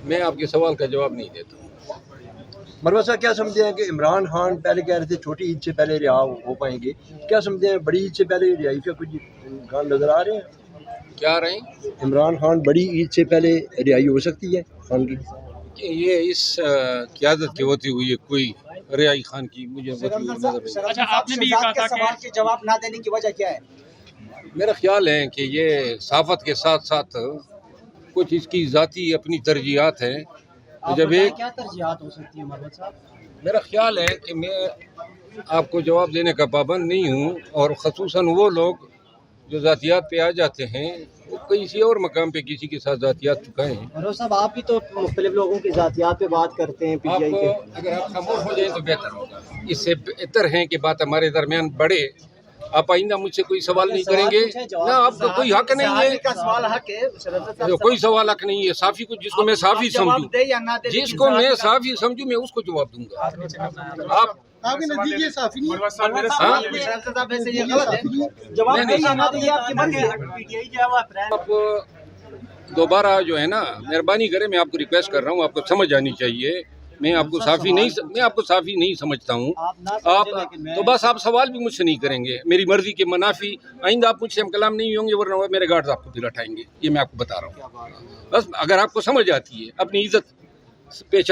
میں آپ کے سوال کا جواب نہیں دیتا ہوں۔ مروہ صاحب کیا سمجھتے ہیں کہ عمران خان پہلے کہہ رہے تھے چھوٹی عید سے پہلے رہا ہو پائیں گے، کیا سمجھتے ہیں بڑی عید سے پہلے رہائی کا کچھ امکان نظر آ رہے ہیں؟ کیا آ رہے ہیں عمران خان بڑی عید سے پہلے رہائی ہو سکتی ہے خان کی؟ کہ یہ اس قیادت کی ہوتی ہوئی ہے کوئی رہائی خان کی مجھے نظر نہیں۔ اچھا، آپ نے بھی یہ کہا تھا کہ سوال کے جواب نہ دینے کی وجہ کیا ہے؟ میرا خیال ہے کہ یہ صحافت کے ساتھ ساتھ کچھ اس کی ذاتی اپنی ترجیحات ہیں۔ جب ایک کیا ترجیحات ہو سکتی ہیں مروت صاحب؟ میرا خیال ہے کہ میں آپ کو جواب دینے کا پابند نہیں ہوں، اور خصوصاً وہ لوگ جو ذاتیات پہ آ جاتے ہیں وہ کسی اور مقام پہ کسی کے ساتھ ذاتیات چکائے ہیں۔ مروت صاحب آپ بھی تو مختلف لوگوں کی ذاتیات پہ بات کرتے ہیں پی آپ ٹی آئی کے۔ اگر آپ خاموش ہو جائیں تو بہتر ہوگا، اس سے بہتر ہے کہ بات ہمارے درمیان بڑھے۔ آپ آئندہ مجھ سے کوئی سوال نہیں کریں گے، نہ آپ کو کوئی حق نہیں ہے، سوال حق ہے، کوئی سوال حق نہیں ہے۔ صافی کو جس کو میں صافی سمجھوں، جس کو میں صافی سمجھوں میں اس کو جواب دوں گا۔ آپ آپ کے نزدیک یہ صافی نہیں ہے؟ ہاں؟ جواب نہیں، دیں یا نہ دیں یہ آپ کی مرضی ہے۔ پی ٹی آئی جو ہے وہ اپریل آپ دوبارہ جو ہے نا مہربانی کریں، میں آپ کو ریکویسٹ کر رہا ہوں، آپ کو سمجھ آنی چاہیے۔ میں آپ کو صافی نہیں سمجھتا ہوں۔ آپ تو بس آپ سوال بھی مجھ سے نہیں کریں گے میری مرضی کے منافی۔ آئندہ آپ مجھ سے ہم کلام نہیں ہوں گے، ورنہ میرے گارڈز آپ کو پھر ہٹائیں گے۔ یہ میں آپ کو بتا رہا ہوں۔ بس اگر آپ کو سمجھ آتی ہے اپنی عزت پیچھا